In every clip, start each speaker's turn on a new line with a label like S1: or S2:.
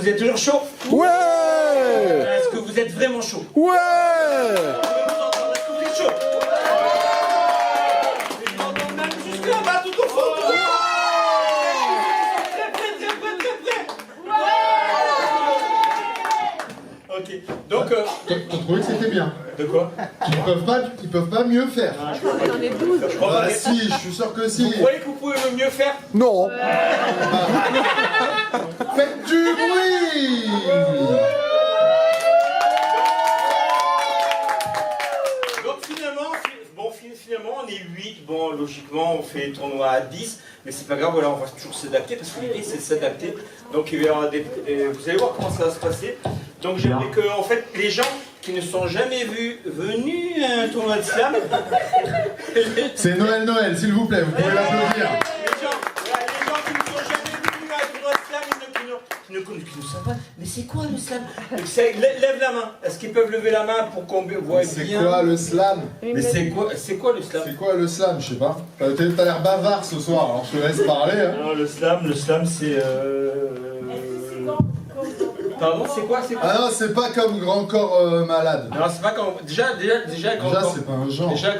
S1: Vous êtes toujours chaud?
S2: Ouais.
S1: Est-ce que vous êtes vraiment chaud?
S2: Ouais.
S1: Est-ce que vous êtes chaud? Je m'entends même jusque là-bas, tout au fond. Très prêt. Ok, donc...
S3: T'as trouvé que c'était bien?
S1: De quoi?
S3: Ils peuvent pas mieux faire.
S4: J'en ai 12.
S1: Je crois pas.
S3: Si, je suis sûr que si.
S1: Vous croyez que vous pouvez le mieux faire?
S2: Non.
S3: Faites du bruit.
S1: Donc finalement on est 8, bon logiquement on fait tournoi à 10, mais c'est pas grave, voilà, on va toujours s'adapter parce que l'idée c'est de s'adapter. Donc il y aura vous allez voir comment ça va se passer. Donc j'aimerais que en fait les gens qui ne sont jamais venus à un tournoi de slam,
S3: C'est Noël, s'il vous plaît, vous pouvez l'applaudir.
S1: les gens qui ne sont jamais venus à un tournoi de slam, qui ne savent pas, mais c'est quoi le slam? Lève la main, est-ce qu'ils peuvent lever la main pour qu'on voit bien?
S3: C'est quoi le slam?
S1: Mais c'est quoi le slam?
S3: C'est quoi le slam? Je sais pas. T'as l'air bavard ce soir, alors je te laisse parler. Hein.
S1: Non, le slam c'est... Pardon, c'est quoi?
S3: Ah non, c'est pas comme Grand Corps Malade.
S1: Non, c'est pas comme... Déjà, grand
S3: Déjà,
S1: corps-
S3: c'est pas un genre.
S1: Déjà,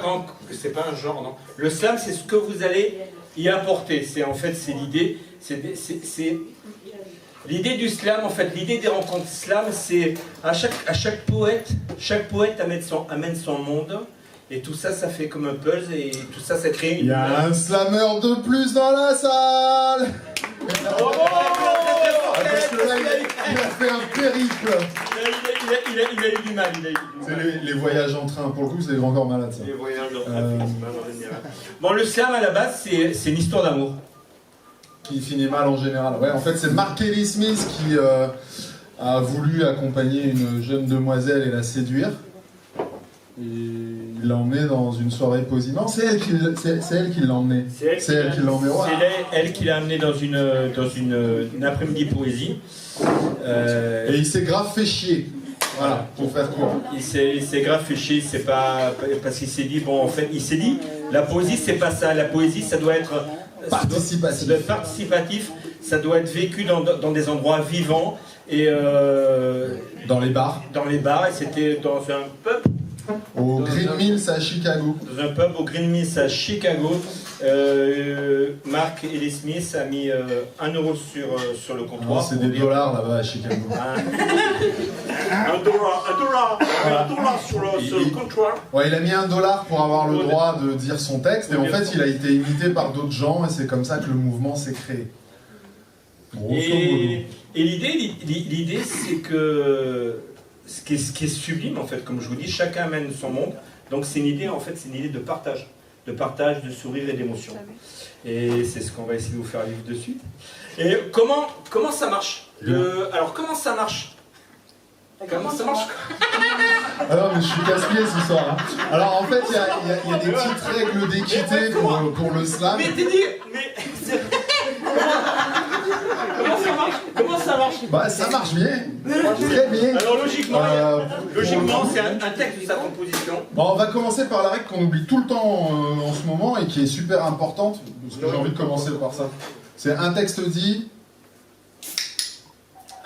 S1: c'est pas un genre, non. Le slam, c'est ce que vous allez y apporter. En fait, c'est l'idée. L'idée du slam, en fait, l'idée des rencontres slam, c'est à chaque poète amène son monde. Et tout ça, ça fait comme un puzzle. Et tout ça, ça crée une...
S3: Il y a un slammer de plus dans la salle. Parce que là, il a fait un périple.
S1: Il a eu du mal.
S3: C'est les voyages en train. Pour le coup, c'est les Grand Corps Malade, ça.
S1: Les voyages en train, Bon, le slam, à la base, c'est une histoire d'amour.
S3: Qui finit mal en général. Ouais, en fait, c'est Mark Kelly Smith qui a voulu accompagner une jeune demoiselle et la séduire. Et il l'a emmenée dans une soirée poésie. Non, c'est elle qui l'a emmenée. C'est elle qui l'a emmenée. Ouais.
S1: C'est elle qui l'a amené dans une après-midi poésie.
S3: Et il s'est grave fait chier. Voilà, pour faire court.
S1: Il s'est grave fait chier, c'est pas parce qu'il s'est dit, bon, en fait, il s'est dit, la poésie, c'est pas ça. La poésie, ça doit être
S3: Participatif.
S1: Ça doit être participatif, ça doit être vécu dans des endroits vivants et
S3: dans les bars.
S1: Dans les bars, et c'était dans un pub.
S3: Au Green Mills à Chicago.
S1: Dans un pub au Green Mills à Chicago. Mark Ellis Smith a mis 1 euro sur le comptoir.
S3: C'est des dollars là-bas à Chicago.
S1: Un dollar sur le comptoir.
S3: Ouais, il a mis $1 pour avoir le droit de dire son texte, et en fait il a été imité par d'autres gens, et c'est comme ça que le mouvement s'est créé.
S1: Et l'idée c'est que ce qui est sublime en fait, comme je vous dis, chacun amène son monde. Donc c'est une idée en fait, c'est une idée de partage, de sourire et d'émotion. Et c'est ce qu'on va essayer de vous faire vivre de suite. Et comment ça marche? Alors comment ça marche? Comment ça marche?
S3: Alors, mais je suis casse-pied ce soir. Hein. Alors en fait, il y a des petites règles d'équité pour le slam.
S1: Mais t'es dit, Comment ça marche?
S3: Bah ça marche bien, très bien.
S1: Alors logiquement, c'est un texte de sa composition.
S3: Bon, on va commencer par la règle qu'on oublie tout le temps en ce moment et qui est super importante, parce que j'ai envie de commencer par ça. C'est un texte dit...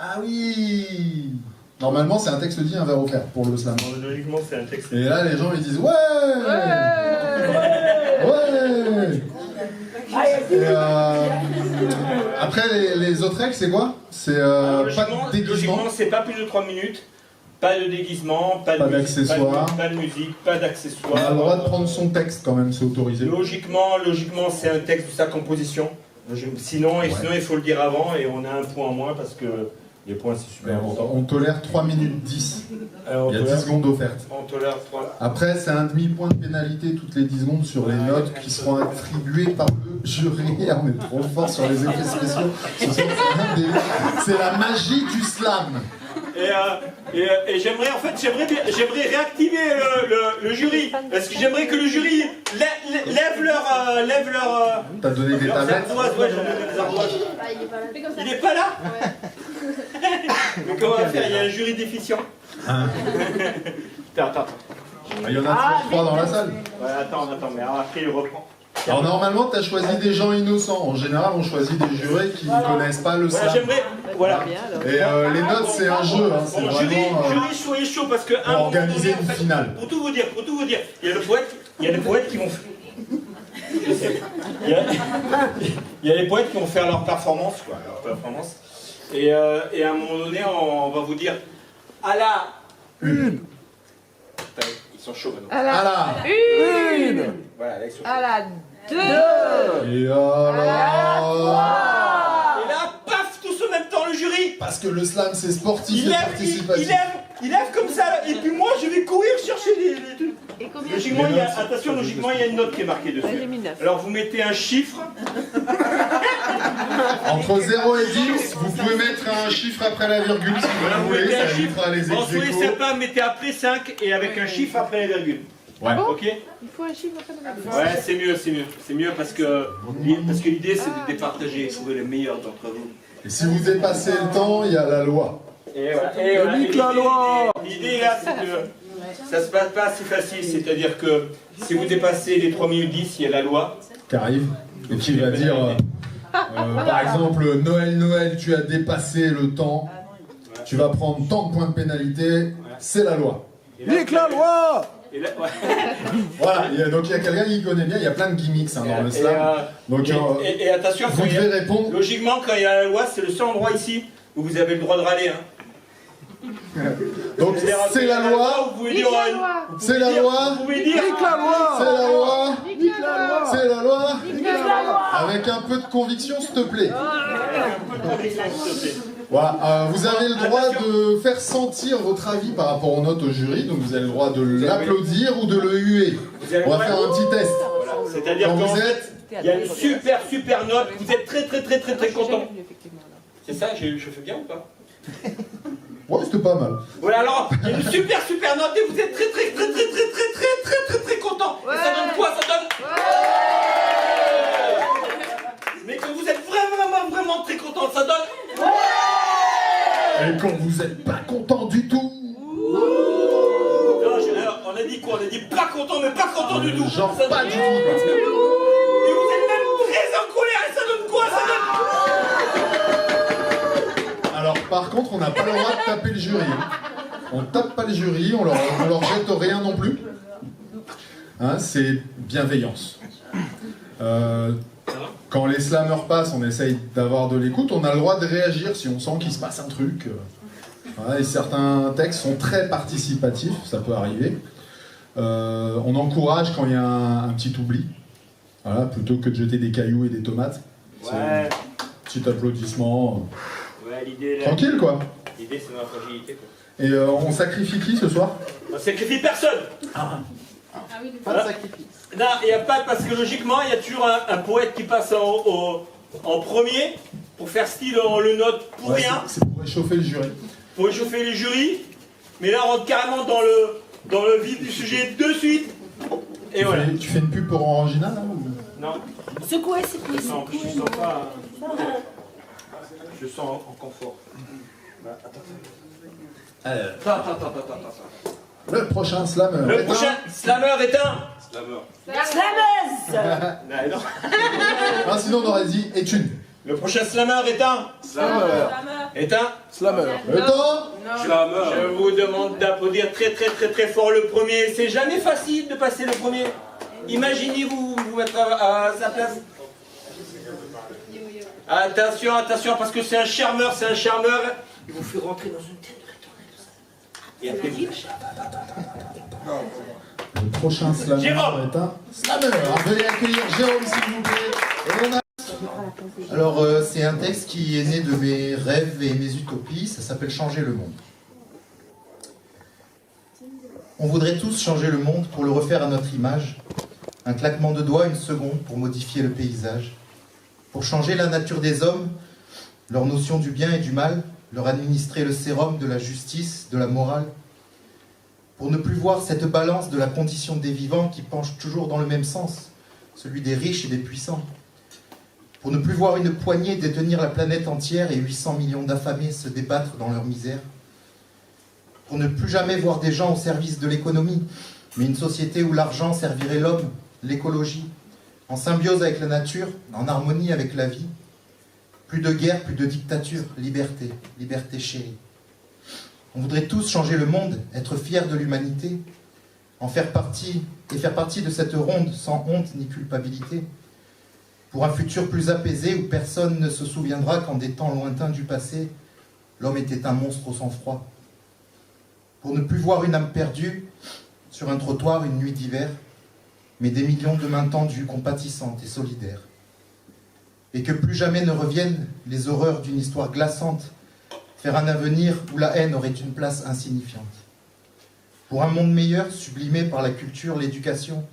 S3: Ah oui. Normalement c'est un texte dit, un verre offert pour le slam.
S1: Logiquement c'est un texte.
S3: Et là les gens ils disent ouais. Et après les autres règles c'est quoi? C'est pas de déguisement.
S1: Logiquement c'est pas plus de 3 minutes. Pas de déguisement, pas
S3: d'accessoires,
S1: pas de musique, pas d'accessoires.
S3: On a le droit de prendre son texte quand même, c'est autorisé.
S1: Logiquement c'est un texte de sa composition. Sinon il faut le dire avant et on a un point en moins parce que les points c'est super important.
S3: On tolère 3 minutes 10. Il y a 10 secondes offertes.
S1: On tolère 3.
S3: Après c'est un demi-point de pénalité toutes les 10 secondes sur les notes qui seront attribuées par le jury. On est trop fort sur les effets spéciaux. C'est la magie du slam.
S1: Et j'aimerais réactiver le jury, parce que j'aimerais que le jury lève leur
S3: T'as donné des tablettes?
S1: Ouais, j'en ai donné des ardoises. Il est pas là? Mais comment on va faire? Il y a un jury déficient. Attends.
S3: Il y en a 3 dans la salle.
S1: Ouais, attends, mais après il reprend.
S3: Alors normalement tu as choisi des gens innocents. En général on choisit des jurés qui ne connaissent pas le slam.
S1: Voilà.
S3: Et les notes, c'est un jeu, hein, c'est
S1: Bon,
S3: vraiment
S1: jury, soyez chaud parce que
S3: pour organiser une finale.
S1: Pour tout vous dire, il y a les poètes qui vont. Je sais. Il y a les poètes qui vont faire leur performance, quoi, Et à un moment donné, on va vous dire à la une. Ils sont chauds maintenant.
S2: À la une.
S1: Voilà, là, ils sont chauds.
S2: À la deux.
S3: Et alors
S1: Et là, paf, tous en même temps, le jury.
S3: Parce que le slam, c'est sportif et participatif.
S1: Il lève comme ça, et puis moi, je vais courir chercher les trucs.
S2: Et combien?
S1: Logiquement, il y a une note qui est marquée dessus.
S2: J'ai mis 9.
S1: Alors, vous mettez un chiffre.
S3: Entre 0 et 10, vous pouvez mettre un chiffre après la virgule si
S1: Voilà,
S3: vous
S1: vous
S3: voulez,
S1: mettez
S3: ça
S1: un chiffre.
S3: évitera les
S1: En soyez
S3: ex-aequos.
S1: sympa, mettez après 5 et avec un chiffre après la virgule.
S3: Ouais.
S1: Ok?
S2: Il faut un chiffre après la virgule.
S1: Ouais, c'est mieux. C'est mieux parce que l'idée, c'est de départager, trouver les meilleurs d'entre vous.
S3: Et si vous dépassez le temps, il y a la loi.
S1: Et voilà.
S4: Nique la loi.
S1: L'idée là, c'est que ça se passe pas si facile. C'est-à-dire que si vous dépassez les 3 minutes 10, il y a la loi.
S3: Qui arrive et qui va dire, par exemple, Noël, tu as dépassé le temps, tu vas prendre tant de points de pénalité, c'est la loi.
S4: Nique la loi.
S1: Et là, ouais.
S3: Voilà, donc il y a quelqu'un qui connaît bien, il y a plein de gimmicks hein, dans le slam. Donc
S1: et attention,
S3: vous devez répondre.
S1: Logiquement, quand il y a la loi, c'est le seul endroit ici où vous avez le droit de râler. Hein.
S3: Donc c'est la loi,
S1: Vous pouvez dire.
S3: c'est la loi,
S1: Vous pouvez dire.
S4: Nique la loi.
S3: c'est la loi,
S4: Nique la loi.
S3: c'est la loi, avec un peu de conviction s'il te plaît. Voilà, vous avez le droit de faire sentir votre avis par rapport aux notes au jury, donc vous avez le droit de l'applaudir ou de le huer. On va faire un petit test.
S1: C'est-à-dire
S3: Quand
S1: qu'en
S3: vous
S1: fait,
S3: êtes,
S1: il y a une super note, vous êtes très content. C'est ça, je fais bien ou pas?
S3: ouais, c'était pas mal.
S1: Voilà, alors, il y a une super note et vous êtes très content. Et ça donne quoi? Ça donne. Mais quand vous êtes vraiment très content, ça donne.
S3: Et quand vous êtes pas content du tout,
S1: Non, alors, on a dit quoi? On a dit pas content, mais pas content du tout.
S3: genre
S1: Ça
S3: pas
S1: donne-
S3: du tout.
S1: Et vous êtes même très en colère et ça donne quoi? Ça donne.
S3: Alors par contre, on n'a pas le droit de taper le jury. Hein. On tape pas le jury, on leur jette rien non plus. Hein, c'est bienveillance. Quand les slammers passent, on essaye d'avoir de l'écoute. On a le droit de réagir si on sent qu'il se passe un truc. Voilà, et certains textes sont très participatifs, ça peut arriver. On encourage quand il y a un petit oubli. Voilà, plutôt que de jeter des cailloux et des tomates. C'est
S1: Ouais,
S3: petit applaudissement.
S1: ouais, l'idée, là,
S3: Tranquille quoi.
S1: l'idée c'est dans la fragilité, quoi.
S3: Et on sacrifie qui ce soir?
S1: On sacrifie personne.
S4: Pas de sacrifice.
S1: Non, il n'y a pas, parce que logiquement, il y a toujours un poète qui passe en premier pour faire style, on le note pour
S3: Ouais,
S1: rien,
S3: c'est pour réchauffer le jury.
S1: pour échauffer les jurys. Mais là, on rentre carrément dans le vif du sujet de suite. Et voilà.
S3: Tu fais une pub pour Orangina là ou...
S1: Non,
S2: Secouez,
S1: non, je sens pas. Je sens en confort. Bah, attends. Attends.
S3: Le prochain slammer.
S1: Le prochain slammer est un.
S2: Slameuse.
S1: Non.
S3: Ah, sinon on aurait dit étude.
S1: Le prochain slammer est un.
S4: Slammer.
S1: Est un.
S4: Slammer.
S3: Le temps.
S1: Je vous demande d'applaudir très fort le premier. C'est jamais facile de passer le premier. Imaginez-vous vous mettre à sa place. Attention, parce que c'est un charmeur. Il vous fait rentrer dans une tête de retourner tout ça. Et après, vous lâchez.
S3: Le prochain slammer
S1: Jérôme.
S3: est un slammer. Alors, veuillez accueillir Jérôme s'il vous plaît. Et on a...
S5: Alors, c'est un texte qui est né de mes rêves et mes utopies, ça s'appelle Changer le monde. On voudrait tous changer le monde pour le refaire à notre image. Un claquement de doigts, une seconde pour modifier le paysage. Pour changer la nature des hommes, leur notion du bien et du mal, leur administrer le sérum de la justice, de la morale. Pour ne plus voir cette balance de la condition des vivants qui penche toujours dans le même sens, celui des riches et des puissants. Pour ne plus voir une poignée détenir la planète entière et 800 millions d'affamés se débattre dans leur misère. Pour ne plus jamais voir des gens au service de l'économie, mais une société où l'argent servirait l'homme, l'écologie, en symbiose avec la nature, en harmonie avec la vie. Plus de guerre, plus de dictature, liberté, liberté chérie. On voudrait tous changer le monde, être fiers de l'humanité, en faire partie et faire partie de cette ronde sans honte ni culpabilité, pour un futur plus apaisé où personne ne se souviendra qu'en des temps lointains du passé, l'homme était un monstre au sang-froid. Pour ne plus voir une âme perdue sur un trottoir une nuit d'hiver, mais des millions de mains tendues, compatissantes et solidaires. Et que plus jamais ne reviennent les horreurs d'une histoire glaçante, faire un avenir où la haine aurait une place insignifiante. Pour un monde meilleur, sublimé par la culture, l'éducation,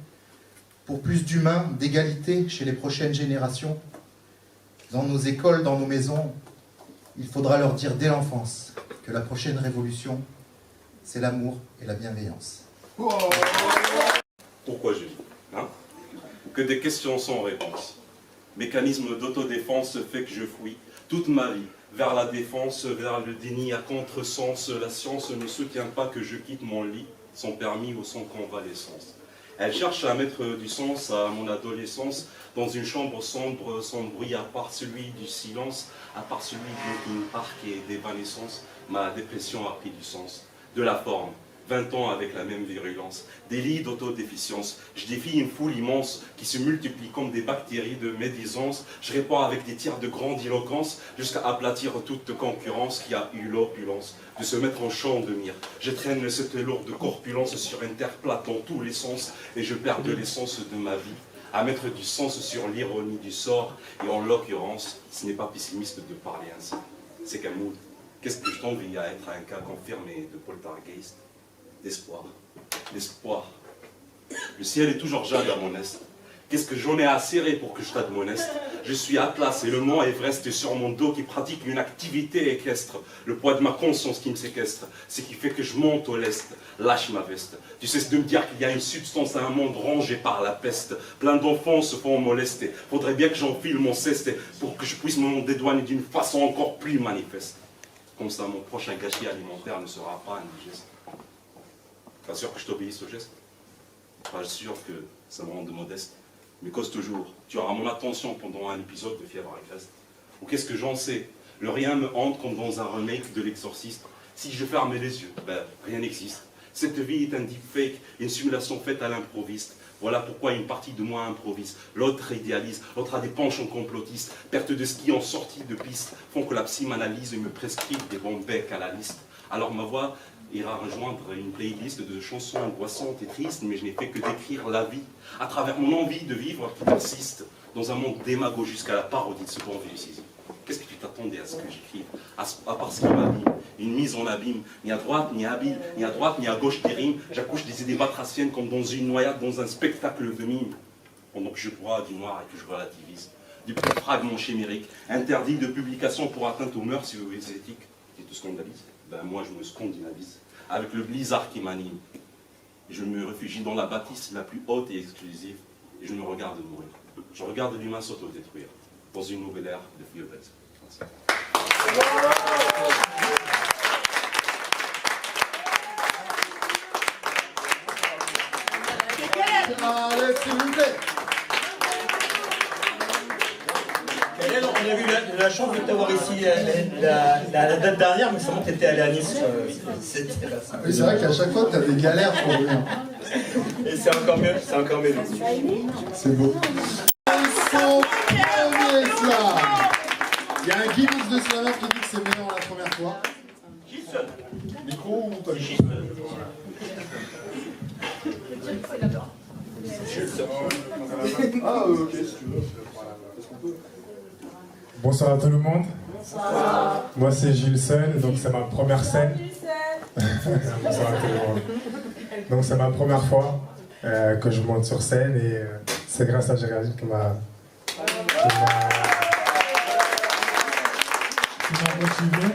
S5: pour plus d'humains, d'égalité chez les prochaines générations, dans nos écoles, dans nos maisons, il faudra leur dire dès l'enfance que la prochaine révolution, c'est l'amour et la bienveillance.
S6: Pourquoi je dis que des questions sans réponse. Mécanisme d'autodéfense fait que je fuis toute ma vie vers la défense, vers le déni à contresens. La science ne soutient pas que je quitte mon lit sans permis ou sans convalescence. Elle cherche à mettre du sens à mon adolescence dans une chambre sombre, sans bruit, à part celui du silence, à part celui du parc et d'évanescence. Ma dépression a pris du sens, de la forme. 20 ans avec la même virulence, des lits d'autodéficience. Je défie une foule immense qui se multiplie comme des bactéries de médisance. Je réponds avec des tirs de grandiloquence jusqu'à aplatir toute concurrence qui a eu l'opulence de se mettre en champ de mire. Je traîne cette lourde corpulence sur une terre plate dans tous les sens et je perds de l'essence de ma vie à mettre du sens sur l'ironie du sort. Et en l'occurrence, ce n'est pas pessimiste de parler ainsi. C'est qu'un mood. Qu'est-ce que je t'envie à être un cas confirmé de poltergeist? D'espoir, l'espoir. Le ciel est toujours jade à mon est. Qu'est-ce que j'en ai à serrer pour que je t'admoneste? Je suis Atlas et le mont Everest est sur mon dos qui pratique une activité équestre. Le poids de ma conscience qui me séquestre, c'est qui fait que je monte au lest. Lâche ma veste. Tu cesses de me dire qu'il y a une substance à un monde rongé par la peste. Plein d'enfants se font molester. Faudrait bien que j'enfile mon ceste pour que je puisse me dédouaner d'une façon encore plus manifeste. Comme ça, mon prochain gâchis alimentaire ne sera pas indigeste. Pas sûr que je t'obéisse au geste. Pas sûr que ça me rende modeste. Mais cause toujours, tu auras mon attention pendant un épisode de Fièvre et Feste. Ou qu'est-ce que j'en sais? Le rien me hante comme dans un remake de l'Exorciste. Si je ferme les yeux, rien n'existe. Cette vie est un deepfake, une simulation faite à l'improviste. Voilà pourquoi une partie de moi improvise, l'autre idéalise, l'autre a des penchants complotistes. Perte de ski en sortie de piste font que la psychanalyse me prescrit des bons becs à la liste. Alors ma voix ira rejoindre une playlist de chansons angoissantes et tristes, mais je n'ai fait que décrire la vie à travers mon envie de vivre qui persiste dans un monde démago jusqu'à la parodie de ce bon fémicisme. Qu'est-ce que tu t'attendais à ce que j'écrive, à part ce qui m'abîme, une mise en abîme, ni à droite ni habile, ni à droite ni à gauche des rimes, j'accouche des idées batraciennes comme dans une noyade, dans un spectacle de mime, pendant que je broie du noir et que je relativise, du petit fragment chimérique, interdit de publication pour atteinte aux mœurs et aux éthiques, qui te scandalisent, moi je me scandinavise, avec le blizzard qui m'anime. Je me réfugie dans la bâtisse la plus haute et exclusive, et je me regarde mourir. Je regarde l'humain s'autodétruire, dans une nouvelle ère de violence.
S3: Allez, s'il vous plaît.
S1: Hélène, on a eu la chance de t'avoir ici la date dernière, mais seulement tu étais allé à Nice.
S3: Oui, c'est vrai qu'à chaque fois, tu as des galères pour venir.
S1: Et c'est encore mieux, c'est encore mieux.
S3: C'est beau. Son premier slam. Il y a un Guinness de slammer qui dit que c'est meilleur la première fois. Micro ou pas micro? Ah, ok, si tu veux. Est-ce qu'on peut?
S7: Bonsoir à tout le monde. Bonsoir. Moi c'est Gilles Seul, donc c'est ma première scène. Bonsoir à tout le monde. Donc c'est ma première fois que je monte sur scène et c'est grâce à Géraldine qui m'a motivé.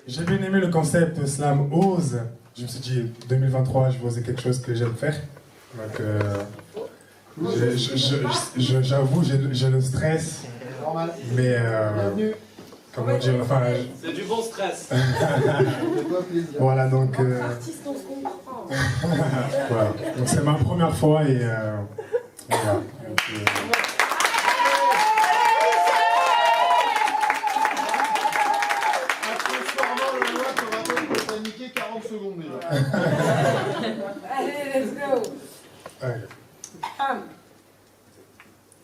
S7: J'ai bien aimé le concept Slam Ose. Je me suis dit 2023 je vais oser quelque chose que j'aime faire. Donc j'avoue j'ai le stress. Mais comment dire, enfin,
S4: c'est du bon stress.
S7: Voilà, donc
S2: Artiste, on se comprend.
S7: voilà. Donc c'est ma première fois et voilà. Donc,
S2: Allez, let's go.
S7: Ouais.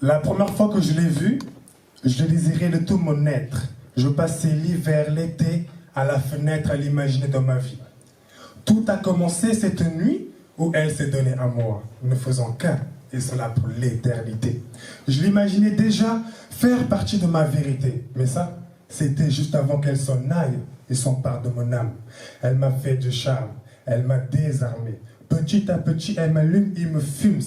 S7: La première fois que je l'ai vu, je le désirais de tout mon être. Je passais l'hiver, l'été, à la fenêtre à l'imaginer dans ma vie. Tout a commencé cette nuit où elle s'est donnée à moi, ne faisant qu'un, et cela pour l'éternité. Je l'imaginais déjà faire partie de ma vérité, mais ça, c'était juste avant qu'elle s'en aille et s'empare de mon âme. Elle m'a fait du charme, elle m'a désarmé. Petit à petit, elle m'allume et me fume.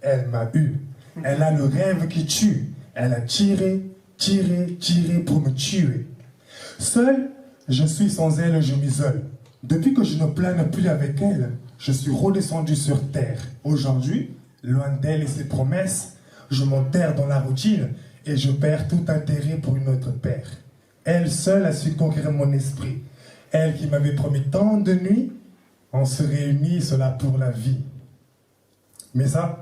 S7: Elle m'a eu. Elle a le rêve qui tue. Elle a tiré, tiré, tiré pour me tuer. Seul, je suis sans elle, je m'isole. Depuis que je ne plane plus avec elle, je suis redescendu sur terre. Aujourd'hui, loin d'elle et ses promesses, je m'enterre dans la routine et je perds tout intérêt pour une autre paire. Elle seule a su conquérir mon esprit. Elle qui m'avait promis tant de nuits, on se réunit, cela pour la vie. Mais ça,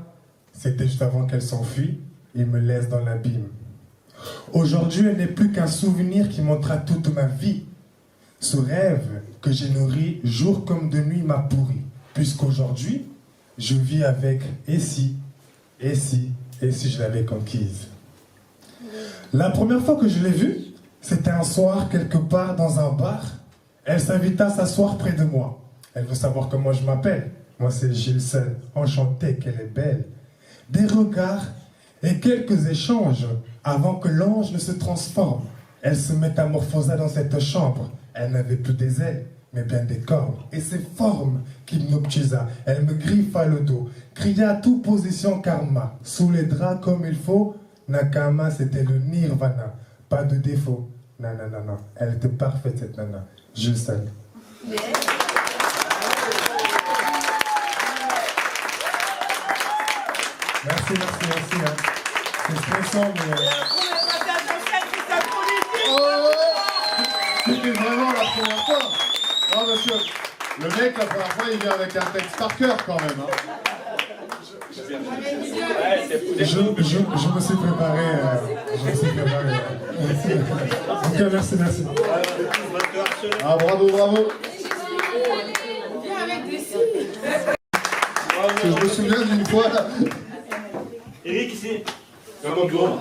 S7: c'était juste avant qu'elle s'enfuit et me laisse dans l'abîme. Aujourd'hui, elle n'est plus qu'un souvenir qui montrera toute ma vie. Ce rêve que j'ai nourri jour comme de nuit m'a pourri. Puisqu'aujourd'hui, je vis avec et si je l'avais conquise. La première fois que je l'ai vue, c'était un soir quelque part dans un bar. Elle s'invita à s'asseoir près de moi. Elle veut savoir comment je m'appelle. Moi, c'est Gilles Seul. Enchanté, qu'elle est belle. Des regards et quelques échanges avant que l'ange ne se transforme. Elle se métamorphosa dans cette chambre. Elle n'avait plus des ailes, mais bien des cornes. Et ses formes qu'hypnotisa. Elle me griffa le dos, cria à toute position karma. Sous les draps comme il faut, Nakama, c'était le nirvana. Pas de défaut. Non, non, non, non. Elle était parfaite, cette nana. Gilles Seul. Merci. Hein. C'est stressant, mais...
S3: C'était vraiment la première fois. Non, monsieur, le mec, la première fois, il vient avec un texte par cœur quand même. Hein.
S7: Je me suis préparé. Ok, merci.
S3: Ah, bravo.
S2: Viens avec des signes.
S3: Je me souviens d'une fois là.
S1: Eric, ici. Dans mon bureau.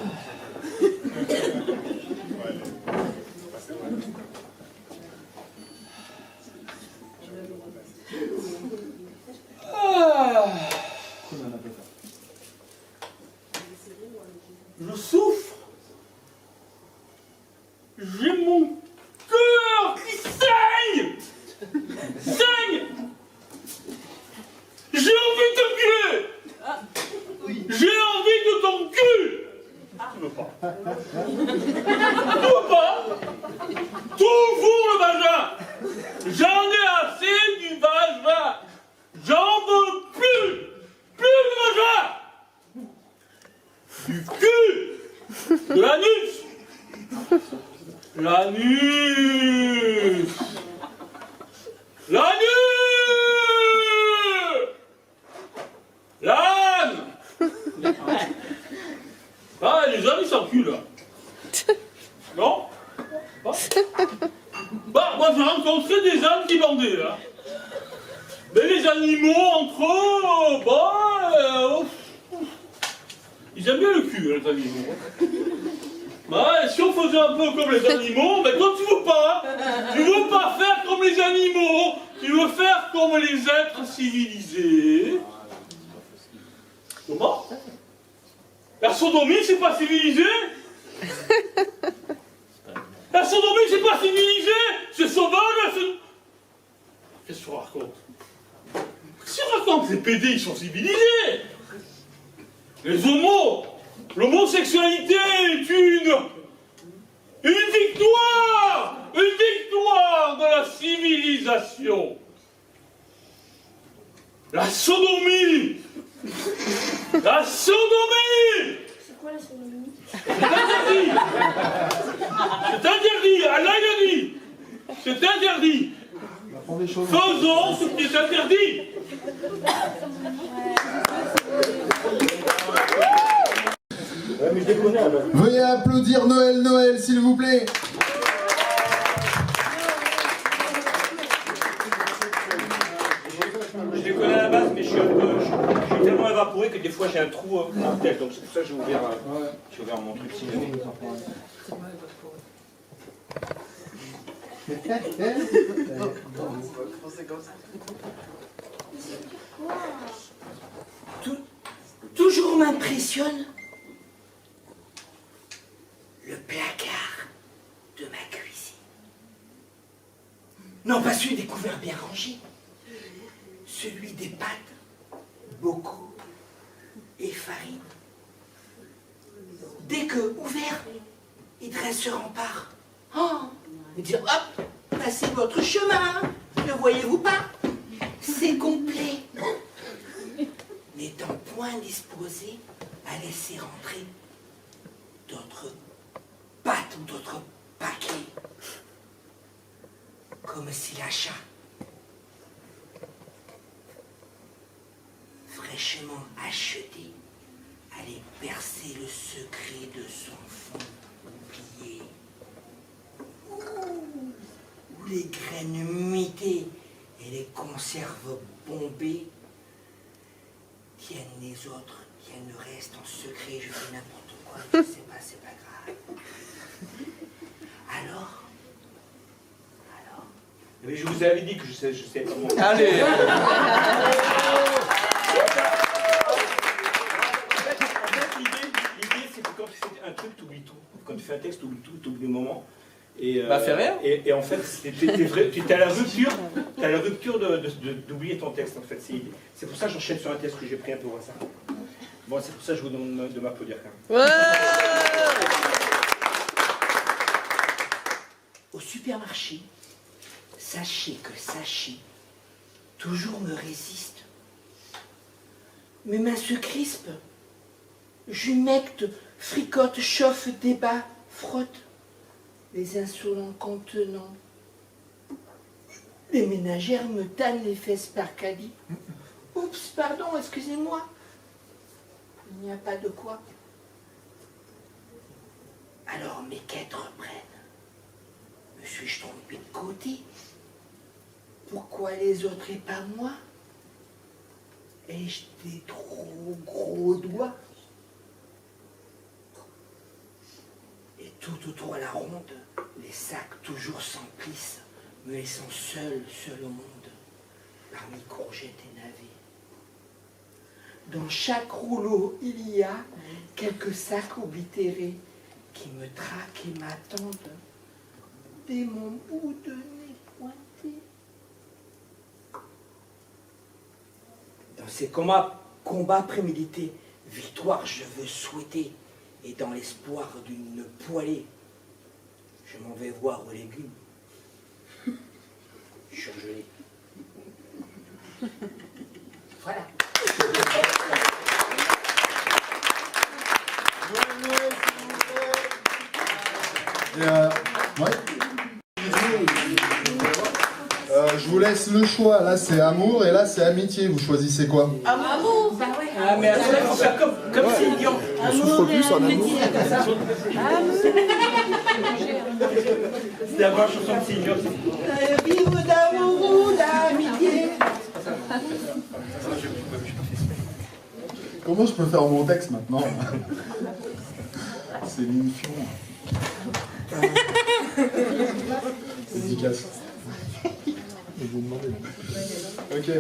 S8: Je souffre. J'ai mon cœur qui saigne. J'ai envie de t'enculer. J'ai envie de t'enculer. Tu veux pas. Toujours le vagin. J'en ai assez du vagin. J'en veux plus. Plus de vagin. Du cul. De l'anus. L'anus. L'âne. Ah, les ânes, ils s'enculent, là. Non? Bah, moi, j'ai rencontré des ânes qui bandaient, là. Mais les animaux, entre eux, ils aiment bien le cul, les animaux. Bah, si on faisait un peu comme les animaux, mais toi, tu veux pas faire comme les animaux, tu veux faire comme les êtres civilisés. Comment? La sodomie, c'est pas civilisé? La sodomie, c'est pas civilisé? C'est sauvage, Qu'est-ce que tu racontes? Qu'est-ce que tu racontes? Les PD, ils sont civilisés. Les homos, l'homosexualité est une victoire! Une victoire de la civilisation! La sodomie! La sodomie!
S2: C'est quoi la sodomie?
S8: C'est interdit! C'est interdit! Allah l'a dit! C'est interdit! Faisons ce qui est interdit!
S3: Veuillez applaudir Noël, s'il vous plaît.
S1: évaporer que des fois j'ai un trou mortel. Donc c'est pour ça que j'ai ouvert mon truc.
S9: Toujours m'impressionne le placard de ma cuisine. Non pas celui des couverts bien rangés, celui des pâtes, beaucoup, et farine. Dès que ouvert, il dresse ce rempart. Oh, et dire hop, passez votre chemin, ne voyez-vous pas? C'est complet. N'étant point disposé à laisser rentrer d'autres pâtes ou d'autres paquets, comme si l'achat, fraîchement acheté, allait percer le secret de son fond oublié, où les graines mitées et les conserves bombées tiennent les autres, tiennent le reste en secret, je fais n'importe quoi, je sais pas, c'est pas grave. Alors,
S1: Mais je vous avais dit que je sais pas moi.
S4: Allez.
S1: L'idée, c'est que quand tu fais un truc, tu oublies tout. Quand tu fais un texte, tu oublies tout, tu oublies le moment. Et,
S4: Bah, fais rien.
S1: Et en fait, tu es à la rupture, d'oublier ton texte. En fait, c'est pour ça que j'enchaîne sur un texte que j'ai pris un peu au hasard. Bon, c'est pour ça que je vous demande de m'applaudir quand même.
S9: ouais. Au supermarché, sachez que toujours me résiste. Mes mains se crispent, j'humecte, fricote, chauffe, débat, frotte. Les insolents contenants. Les ménagères me tannent les fesses par caddie. Oups, pardon, excusez-moi. Il n'y a pas de quoi. Alors mes quêtes reprennent. Me suis-je trompé de côté? Pourquoi les autres et pas moi? Ai-je des trop gros doigts? Et tout autour à la ronde, les sacs toujours s'emplissent, me laissant seul au monde, parmi courgettes et navets. Dans chaque rouleau, il y a quelques sacs oblitérés qui me traquent et m'attendent dès mon bout de nez pointé. Dans ces combats prémédités, victoire je veux souhaiter, et dans l'espoir d'une poêlée, je m'en vais voir aux légumes surgelés. Voilà.
S3: Ouais. Je vous laisse le choix. Là, c'est amour et là, c'est amitié. Vous choisissez quoi?
S2: Amour. Bah ouais.
S1: Ah, mais après, il faut faire comme Céline Dion.
S4: On souffre plus en amour.
S1: C'est la bonne chanson de Céline Dion.
S9: Vivre d'amour ou d'amitié.
S3: Comment je peux faire mon texte maintenant? C'est une fion. Dédicace. Ok.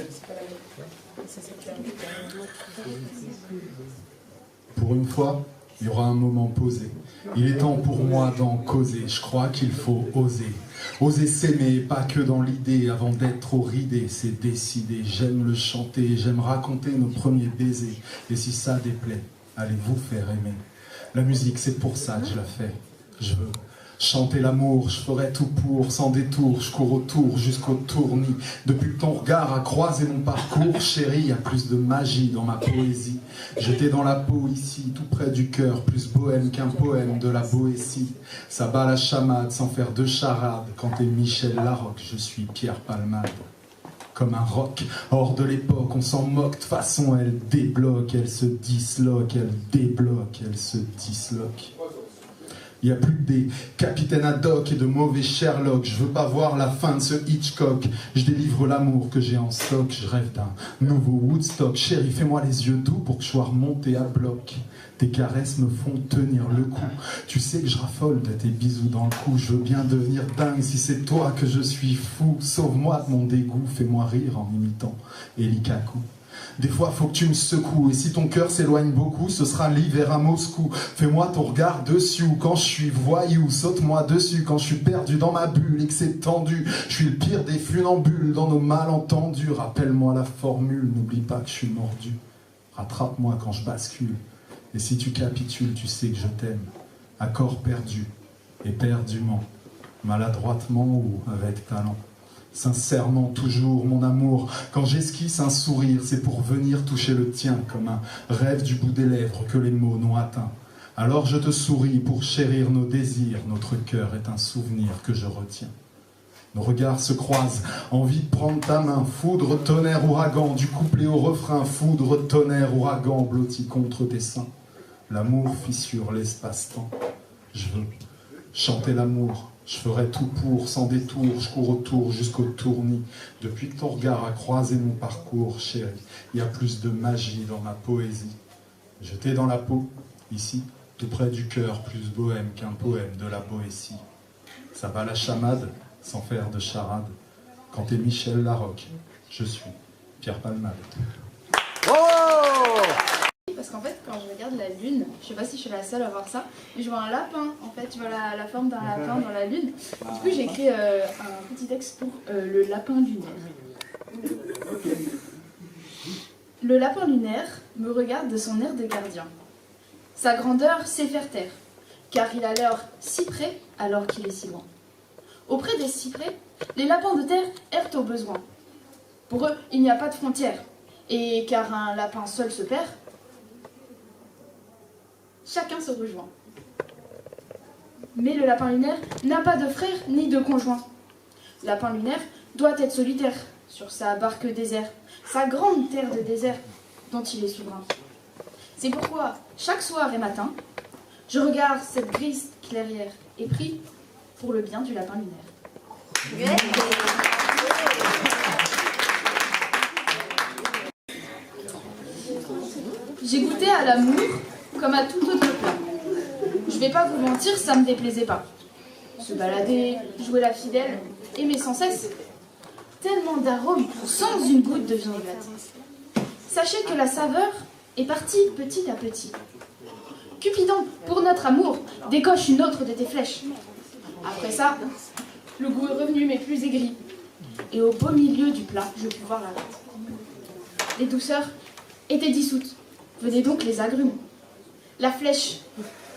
S3: Pour une fois, il y aura un moment posé. Il est temps pour moi d'en causer. Je crois qu'il faut oser. Oser s'aimer, pas que dans l'idée, avant d'être trop ridé, c'est décidé. J'aime le chanter, j'aime raconter nos premiers baisers. Et si ça déplaît, allez vous faire aimer. La musique, c'est pour ça que je la fais. Je veux chanter l'amour, je ferai tout pour, sans détour, je cours autour jusqu'au tournis. Depuis que ton regard a croisé mon parcours, chérie, y a plus de magie dans ma poésie. J'étais dans la peau ici, tout près du cœur, plus bohème qu'un poème de la Boétie. Ça bat la chamade sans faire de charade. Quand t'es Michel Larocque, je suis Pierre Palmade. Comme un roc, hors de l'époque, on s'en moque, de façon elle débloque, elle se disloque, elle débloque, elle se disloque. Y a plus que des capitaines Haddock et de mauvais Sherlock. Je veux pas voir la fin de ce Hitchcock. Je délivre l'amour que j'ai en stock. Je rêve d'un nouveau Woodstock. Chérie, fais-moi les yeux doux pour que je sois remonté à bloc. Tes caresses me font tenir le coup. Tu sais que je raffole de tes bisous dans le cou. Je veux bien devenir dingue si c'est toi que je suis fou. Sauve-moi de mon dégoût, fais-moi rire en imitant Eli Kaku. Des fois, faut que tu me secoues, et si ton cœur s'éloigne beaucoup, ce sera l'hiver à Moscou. Fais-moi ton regard dessus, quand je suis voyou, saute-moi dessus, quand je suis perdu dans ma bulle et que c'est tendu. Je suis le pire des funambules dans nos malentendus. Rappelle-moi la formule, n'oublie pas que je suis mordu. Rattrape-moi quand je bascule, et si tu capitules, tu sais que je t'aime. À corps perdu, éperdument, maladroitement ou avec talent. Sincèrement, toujours, mon amour, quand j'esquisse un sourire, c'est pour venir toucher le tien, comme un rêve du bout des lèvres que les mots n'ont atteint. Alors je te souris pour chérir nos désirs, notre cœur est un souvenir que je retiens. Nos regards se croisent, envie de prendre ta main, foudre, tonnerre, ouragan, du couplet au refrain, foudre, tonnerre, ouragan, blotti contre tes seins. L'amour fissure l'espace-temps, je veux chanter l'amour. Je ferai tout pour, sans détour, je cours autour jusqu'au tournis. Depuis que ton regard a croisé mon parcours, chérie, il y a plus de magie dans ma poésie. Je t'ai dans la peau, ici, tout près du cœur, plus bohème qu'un poème de la Boétie. Ça va la chamade, sans faire de charade. Quand t'es Michel Larocque, je suis Pierre Palmade.
S4: Oh!
S10: Parce qu'en fait, quand je regarde la lune, je sais pas si je suis la seule à voir ça, mais je vois un lapin, en fait, je vois la forme d'un lapin dans la lune. Du coup, j'ai écrit un petit texte pour le lapin lunaire. Le lapin lunaire me regarde de son air de gardien. Sa grandeur sait faire taire, car il a l'air si près alors qu'il est si loin. Auprès des cyprès, les lapins de terre errent au besoin. Pour eux, il n'y a pas de frontières, et car un lapin seul se perd, chacun se rejoint. Mais le lapin lunaire n'a pas de frère ni de conjoint. Lapin lunaire doit être solitaire sur sa barque désert, sa grande terre de désert dont il est souverain. C'est pourquoi, chaque soir et matin, je regarde cette grise clairière et prie pour le bien du lapin lunaire. J'ai goûté à l'amour comme à tout autre plat. Je vais pas vous mentir, ça me déplaisait pas. Se balader, jouer la fidèle, aimer sans cesse. Tellement d'arômes sans une goutte de vinaigrette. Sachez que la saveur est partie petit à petit. Cupidon, pour notre amour, décoche une autre de tes flèches. Après ça, le goût est revenu mais plus aigri. Et au beau milieu du plat, je pus voir la rate. Les douceurs étaient dissoutes. Venaient donc les agrumes. La flèche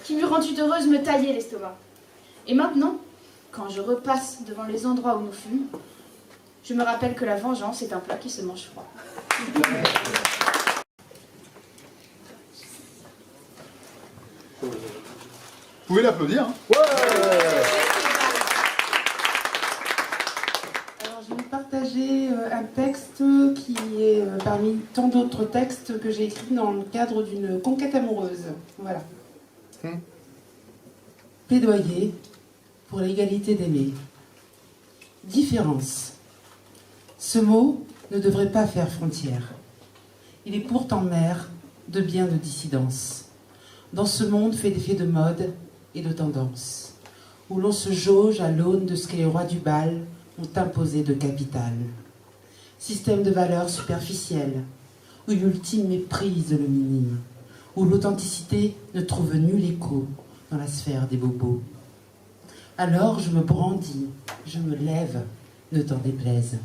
S10: qui m'eût rendue heureuse me taillait l'estomac. Et maintenant, quand je repasse devant les endroits où nous fûmes, je me rappelle que la vengeance est un plat qui se mange froid.
S3: Vous pouvez l'applaudir, hein.
S11: Alors, je vais partager un texte qui est parmi tant d'autres textes que j'ai écrits dans le cadre d'une conquête amoureuse. Voilà. Plaidoyer pour l'égalité d'aimer. Différence. Ce mot ne devrait pas faire frontière. Il est pourtant mère de bien de dissidence. Dans ce monde fait d'effets de mode et de tendance, où l'on se jauge à l'aune de ce que les rois du bal ont imposé de capital. Système de valeurs superficielles, où l'ultime méprise le minime, où l'authenticité ne trouve nul écho dans la sphère des bobos. Alors je me brandis, je me lève, ne t'en déplaise.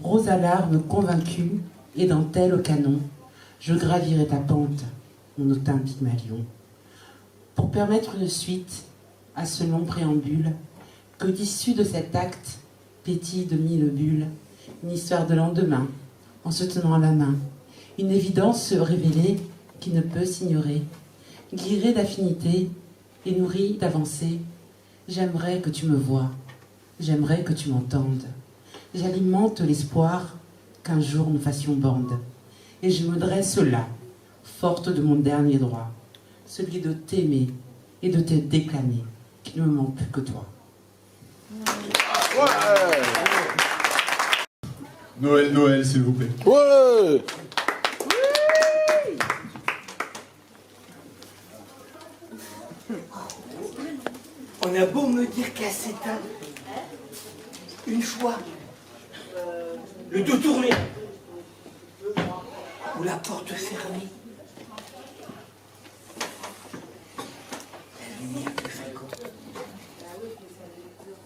S11: Rose à larmes convaincue et dentelle au canon, je gravirai ta pente, mon hautain Pygmalion, pour permettre une suite à ce long préambule, que d'issue de cet acte pétille de mille bulles, une histoire de lendemain, en se tenant à la main, une évidence révélée qui ne peut s'ignorer, guirée d'affinité et nourrie d'avancée. J'aimerais que tu me vois, j'aimerais que tu m'entendes. J'alimente l'espoir qu'un jour nous fassions bande. Et je me dresse là, forte de mon dernier droit, celui de t'aimer et de te déclamer qu'il ne me manque plus que toi.
S4: Ouais.
S3: Noël, Noël, s'il vous plaît.
S4: Ouais.
S9: On a beau me dire qu'à cette heure, une fois, le dos tourné, ou la porte fermée, la lumière plus fréquente,